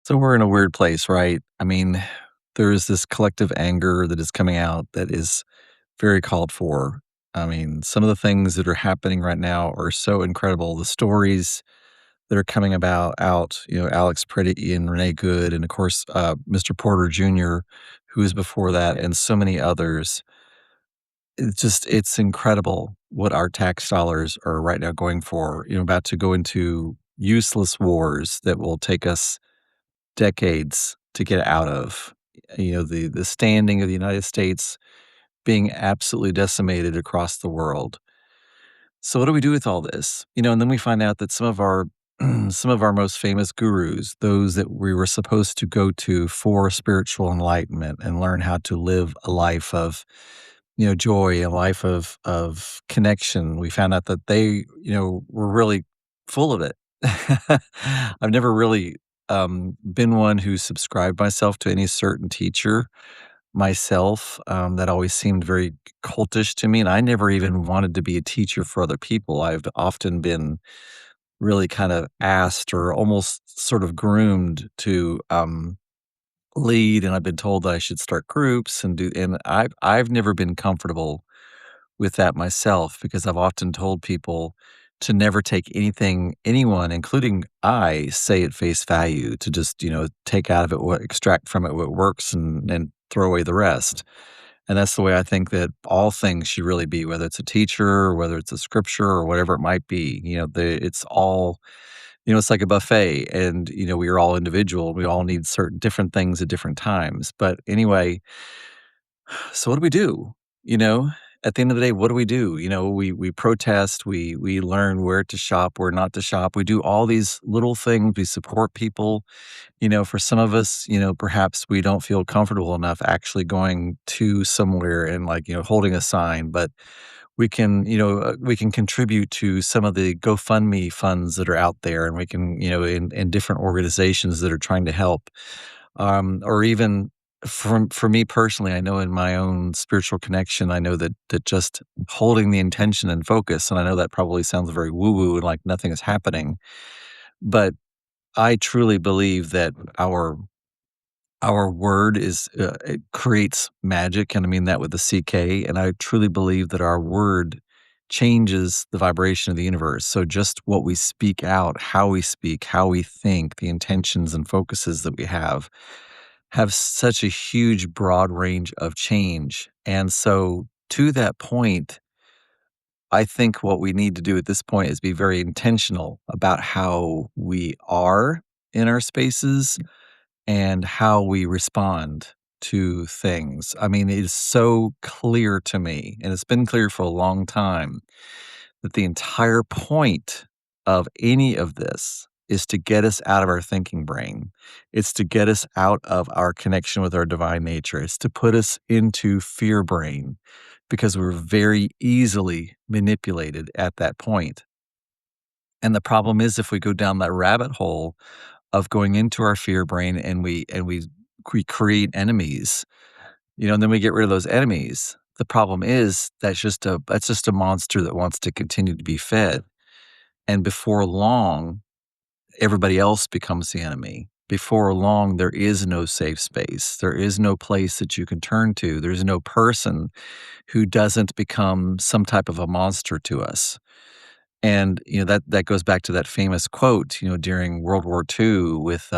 So we're in a weird place, right? I mean, there is this collective anger that is coming out that is very called for. I mean, some of the things that are happening right now are so incredible. The stories that are coming about out, Alex Preddy and Renee Good, and of course, Mr. Porter Jr., who was before that, and so many others. It's incredible what our tax dollars are right now going for, about to go into useless wars that will take us decades to get out of. The standing of the United States being absolutely decimated across the world. So what do we do with all this? And then we find out that some of our some of our most famous gurus, those that we were supposed to go to for spiritual enlightenment and learn how to live a life of, joy, a life of connection. We found out that they, were really full of it. I've never really been one who subscribed myself to any certain teacher myself. That always seemed very cultish to me, and I never even wanted to be a teacher for other people. I've often been really kind of asked or almost sort of groomed to lead, and I've been told that I should start groups and do. And I've never been comfortable with that myself because I've often told people to never take anything anyone, including I, say at face value, to just, take out of it what extract from it what works and throw away the rest. And that's the way I think that all things should really be, whether it's a teacher or whether it's a scripture or whatever it might be. It's all, it's like a buffet, and we are all individual. We all need certain different things at different times. But anyway, so what do we do? You know, at the end of the day, what do we do? We protest, we learn where to shop, where not to shop. We do all these little things. We support people. For some of us, perhaps we don't feel comfortable enough actually going to somewhere and like, holding a sign, but we can contribute to some of the GoFundMe funds that are out there, and we can, in different organizations that are trying to help. Or even for me personally, I know in my own spiritual connection, I know that just holding the intention and focus, and I know that probably sounds very woo-woo and like nothing is happening, but I truly believe that our word it creates magic, and I mean that with a CK, and I truly believe that our word changes the vibration of the universe. So just what we speak out, how we speak, how we think, the intentions and focuses that we have such a huge broad range of change. And so to that point, I think what we need to do at this point is be very intentional about how we are in our spaces and how we respond to things. I mean, it is so clear to me, and it's been clear for a long time, that the entire point of any of this is to get us out of our thinking brain. It's to get us out of our connection with our divine nature. It's to put us into fear brain because we're very easily manipulated at that point. And the problem is if we go down that rabbit hole of going into our fear brain and we create enemies, and then we get rid of those enemies. The problem is that's just a monster that wants to continue to be fed. And before long, everybody else becomes the enemy. Before long, there is no safe space. There is no place that you can turn to. There's no person who doesn't become some type of a monster to us. And, that goes back to that famous quote, during World War II with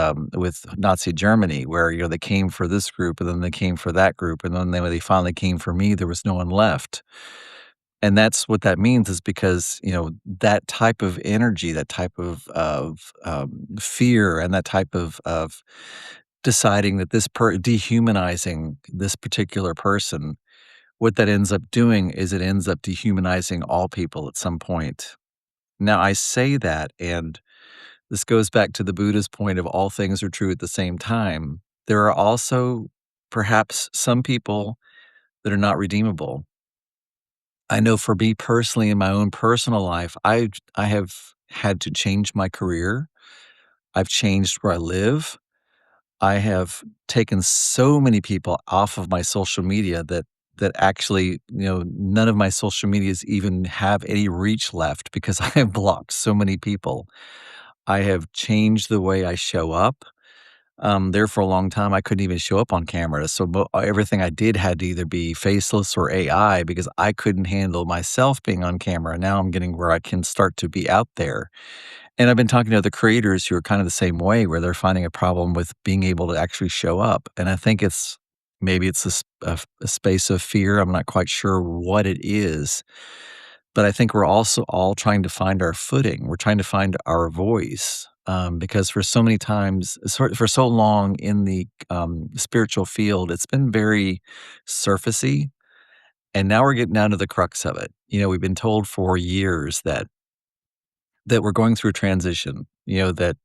Nazi Germany, where, they came for this group and then they came for that group. And then when they finally came for me, there was no one left. And that's what that means is because, that type of energy, that type of fear and that type of deciding that dehumanizing this particular person, what that ends up doing is it ends up dehumanizing all people at some point. Now, I say that, and this goes back to the Buddha's point of all things are true at the same time. There are also perhaps some people that are not redeemable. I know for me personally, in my own personal life, I have had to change my career. I've changed where I live. I have taken so many people off of my social media that actually, none of my social medias even have any reach left because I have blocked so many people. I have changed the way I show up. There for a long time, I couldn't even show up on camera, so everything I did had to either be faceless or AI because I couldn't handle myself being on camera. Now I'm getting where I can start to be out there. And I've been talking to other creators who are kind of the same way, where they're finding a problem with being able to actually show up. And I think it's maybe it's a space of fear. I'm not quite sure what it is, but I think we're also all trying to find our footing. We're trying to find our voice because for so many times, for so long in the spiritual field, it's been very surfacey. And now we're getting down to the crux of it. We've been told for years that we're going through a transition, that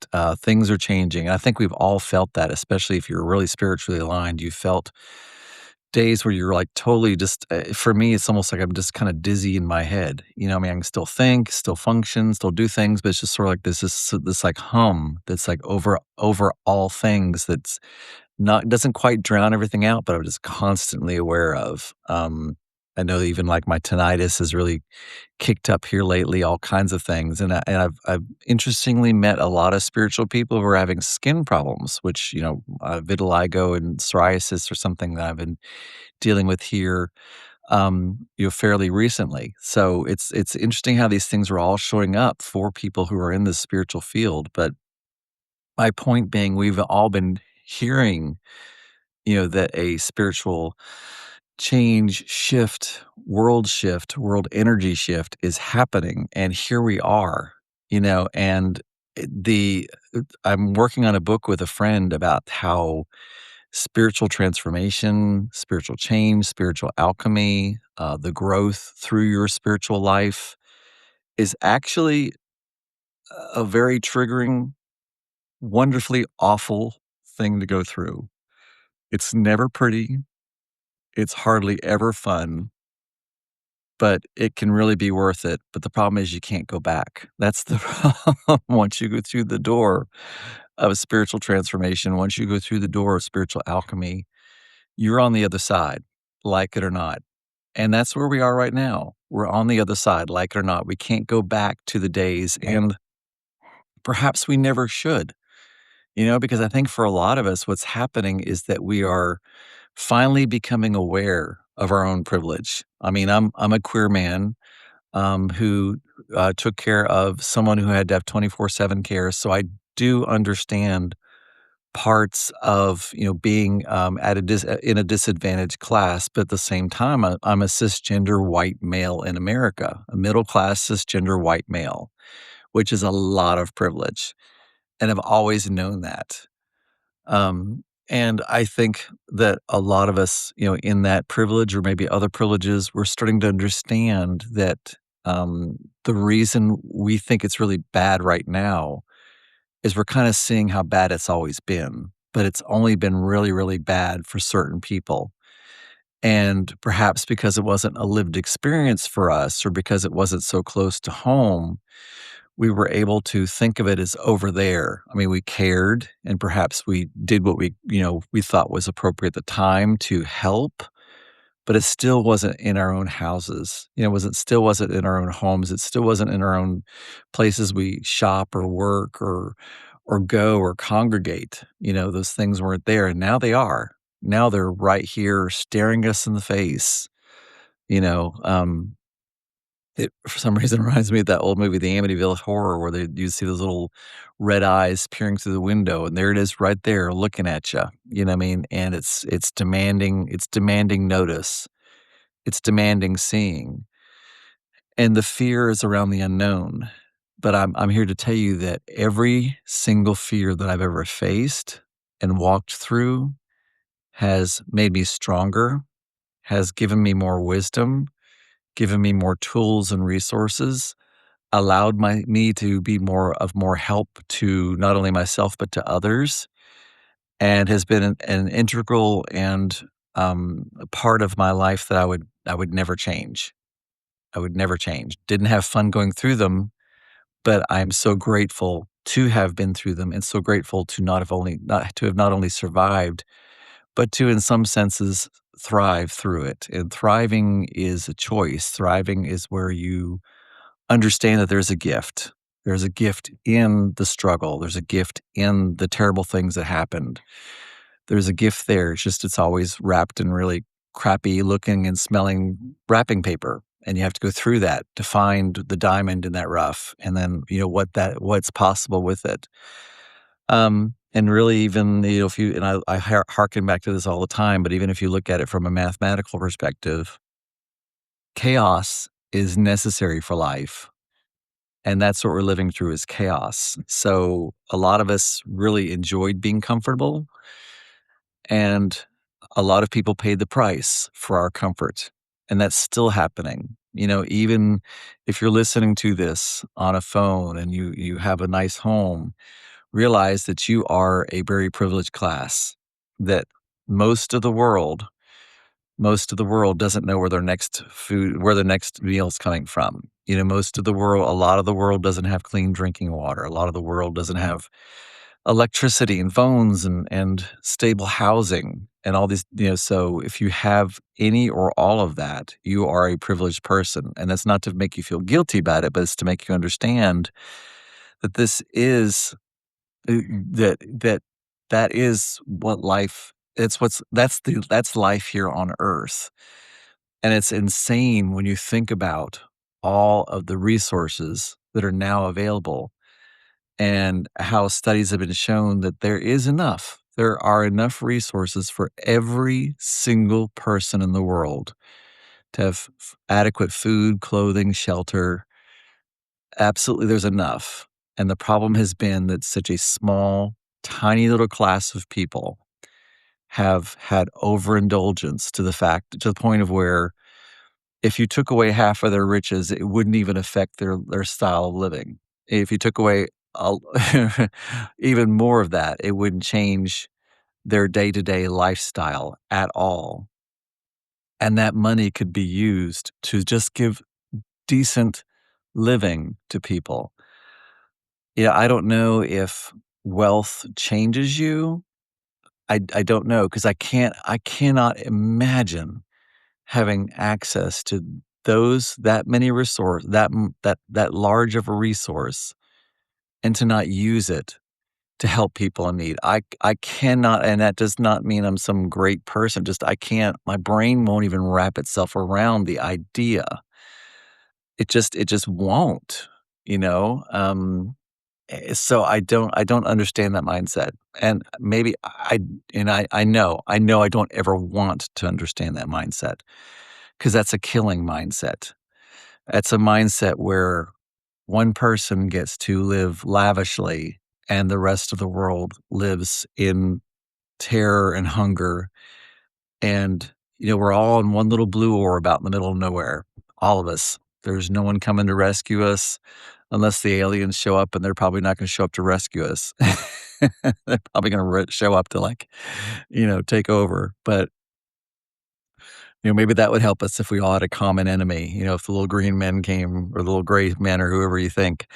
things are changing. And I think we've all felt that, especially if you're really spiritually aligned. You felt days where you're like totally just, for me, it's almost like I'm just kind of dizzy in my head. I mean, I can still think, still function, still do things, but it's just sort of like this like hum that's like over all things that's not doesn't quite drown everything out, but I'm just constantly aware of. I know that even like my tinnitus has really kicked up here lately, all kinds of things, and I've interestingly met a lot of spiritual people who are having skin problems, which vitiligo and psoriasis or something that I've been dealing with here, fairly recently. So it's interesting how these things are all showing up for people who are in the spiritual field. But my point being, we've all been hearing that a spiritual shift, world energy shift is happening. And here we are, and I'm working on a book with a friend about how spiritual transformation, spiritual change, spiritual alchemy, the growth through your spiritual life is actually a very triggering, wonderfully awful thing to go through. It's never pretty. It's hardly ever fun, but it can really be worth it. But the problem is you can't go back. That's the problem. Once you go through the door of spiritual transformation, once you go through the door of spiritual alchemy, you're on the other side, like it or not. And that's where we are right now. We're on the other side, like it or not. We can't go back to the days, and perhaps we never should, because I think for a lot of us, what's happening is that we are finally becoming aware of our own privilege. I mean, I'm a queer man who took care of someone who had to have 24/7 care, so I do understand parts of being at in a disadvantaged class, but at the same time, I'm a cisgender white male in America, a middle class cisgender white male, which is a lot of privilege, and I've always known that. And I think that a lot of us, in that privilege or maybe other privileges, we're starting to understand that the reason we think it's really bad right now is we're kind of seeing how bad it's always been, but it's only been really, really bad for certain people. And perhaps because it wasn't a lived experience for us or because it wasn't so close to home, we were able to think of it as over there. I mean, we cared and perhaps we did what we thought was appropriate at the time to help, but it still wasn't in our own houses. Still wasn't in our own homes. It still wasn't in our own places we shop or work or go or congregate. Those things weren't there, and now they are. Now they're right here staring us in the face. You know, um, it for some reason reminds me of that old movie, The Amityville Horror, where you see those little red eyes peering through the window, and there it is right there looking at you. You know what I mean? And it's demanding notice. It's demanding seeing. And the fear is around the unknown. But I'm here to tell you that every single fear that I've ever faced and walked through has made me stronger, has given me more wisdom, given me more tools and resources, allowed me to be more help to not only myself but to others, and has been an integral and a part of my life that I would never change. I would never change. Didn't have fun going through them, but I'm so grateful to have been through them and so grateful to not only survived, but to in some senses thrive through it. And thriving is a choice. Thriving is where you understand that there's a gift. There's a gift in the struggle. There's a gift in the terrible things that happened. There's a gift there. It's just it's always wrapped in really crappy looking and smelling wrapping paper. And you have to go through that to find the diamond in that rough and then, what's possible with it. And really even, if you and I harken back to this all the time, but even if you look at it from a mathematical perspective, chaos is necessary for life. And that's what we're living through is chaos. So a lot of us really enjoyed being comfortable, and a lot of people paid the price for our comfort. And that's still happening. Even if you're listening to this on a phone and you have a nice home, realize that you are a very privileged class, that most of the world most of the world doesn't know where their next meal's coming from. A lot of the world doesn't have clean drinking water. A lot of the world doesn't have electricity and phones and stable housing and all these, so if you have any or all of that, you are a privileged person. And that's not to make you feel guilty about it, but it's to make you understand that this is uh, that that that is what life it's what's that's life here on earth. And it's insane when you think about all of the resources that are now available and how studies have been shown that there is enough. There are enough resources for every single person in the world to have adequate food, clothing, shelter. Absolutely, there's enough. And the problem has been that such a small, tiny little class of people have had overindulgence to the point of where if you took away half of their riches, it wouldn't even affect their style of living. If you took away a even more of that, it wouldn't change their day-to-day lifestyle at all, and that money could be used to just give decent living to people. Yeah, I don't know if wealth changes you. I don't know because I cannot imagine having access to that many that large of a resource and to not use it to help people in need. I cannot, and that does not mean I'm some great person, just I can't my brain won't even wrap itself around the idea. It just won't, you know? So I don't understand that mindset, and maybe I know I don't ever want to understand that mindset because that's a killing mindset. It's a mindset where one person gets to live lavishly and the rest of the world lives in terror and hunger, and, we're all in one little blue orb out in the middle of nowhere, all of us. There's no one coming to rescue us unless the aliens show up, and they're probably not gonna show up to rescue us. They're probably gonna show up to, like, take over, but, maybe that would help us if we all had a common enemy, if the little green men came or the little gray men or whoever you think,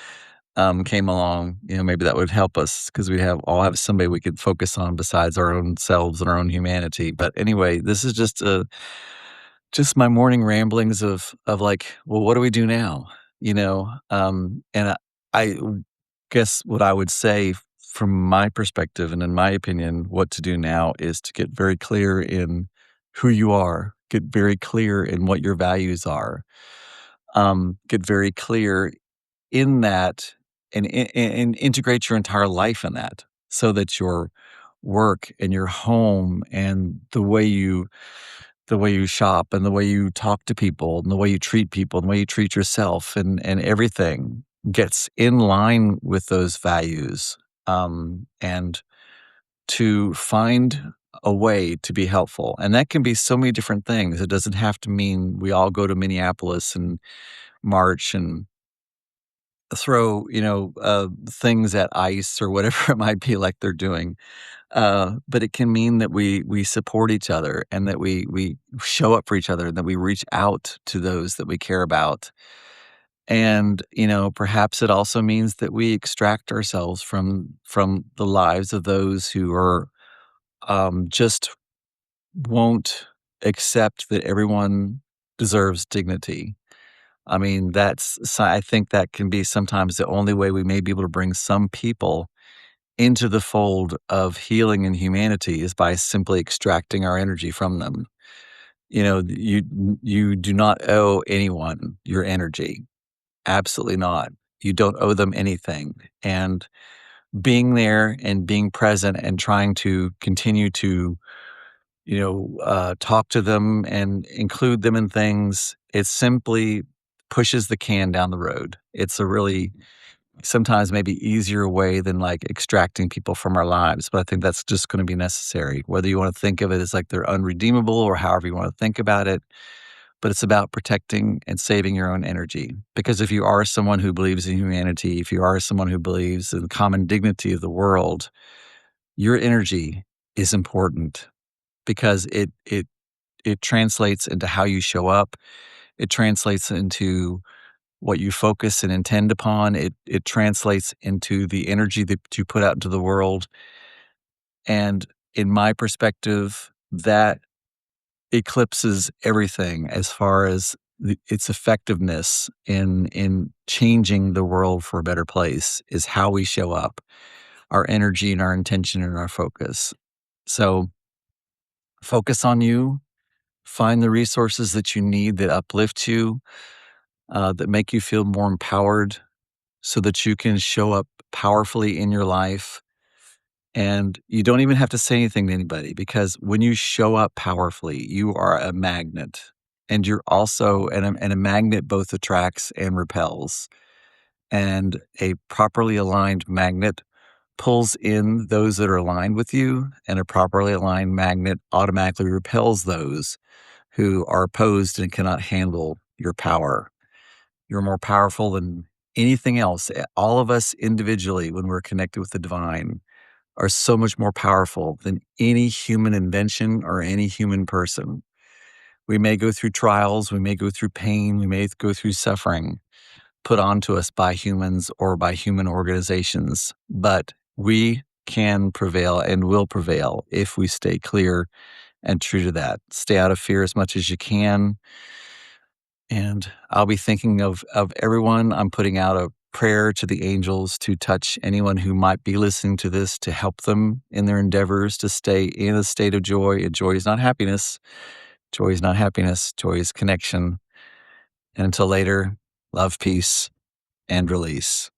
came along, maybe that would help us because we all have somebody we could focus on besides our own selves and our own humanity. But anyway, this is just my morning ramblings of like, well, what do we do now? And I guess what I would say from my perspective and in my opinion, what to do now is to get very clear in who you are, get very clear in what your values are, get very clear in that and integrate your entire life in that so that your work and your home and the way you shop and the way you talk to people and the way you treat people and the way you treat yourself and everything gets in line with those values, and to find a way to be helpful, and that can be so many different things. It doesn't have to mean we all go to Minneapolis and march and throw, things at ICE or whatever it might be like they're doing. But it can mean that we support each other and that we show up for each other and that we reach out to those that we care about. And, perhaps it also means that we extract ourselves from the lives of those who are just won't accept that everyone deserves dignity. I mean, I think that can be sometimes the only way we may be able to bring some people into the fold of healing and humanity is by simply extracting our energy from them. You know, you do not owe anyone your energy. Absolutely not. You don't owe them anything. And being there and being present and trying to continue to, talk to them and include them in things, it simply pushes the can down the road. It's a really sometimes maybe easier way than like extracting people from our lives, but I think that's just going to be necessary. Whether you want to think of it as like they're unredeemable or however you want to think about it, but it's about protecting and saving your own energy. Because if you are someone who believes in humanity, if you are someone who believes in the common dignity of the world, your energy is important because it translates into how you show up. It translates into what you focus and intend upon. It translates into the energy that you put out into the world. And in my perspective, that eclipses everything as far as its effectiveness in changing the world for a better place is how we show up, our energy and our intention and our focus. So focus on you, find the resources that you need that uplift you, that make you feel more empowered so that you can show up powerfully in your life. And you don't even have to say anything to anybody because when you show up powerfully, you are a magnet. And you're also, and a magnet both attracts and repels. And a properly aligned magnet pulls in those that are aligned with you, and a properly aligned magnet automatically repels those who are opposed and cannot handle your power. You're more powerful than anything else. All of us individually, when we're connected with the divine, are so much more powerful than any human invention or any human person. We may go through trials, we may go through pain, we may go through suffering put onto us by humans or by human organizations, but we can prevail and will prevail if we stay clear and true to that. Stay out of fear as much as you can. And I'll be thinking of everyone. I'm putting out a prayer to the angels to touch anyone who might be listening to this to help them in their endeavors to stay in a state of joy. And joy is not happiness. Joy is not happiness. Joy is connection. And until later, love, peace, and release.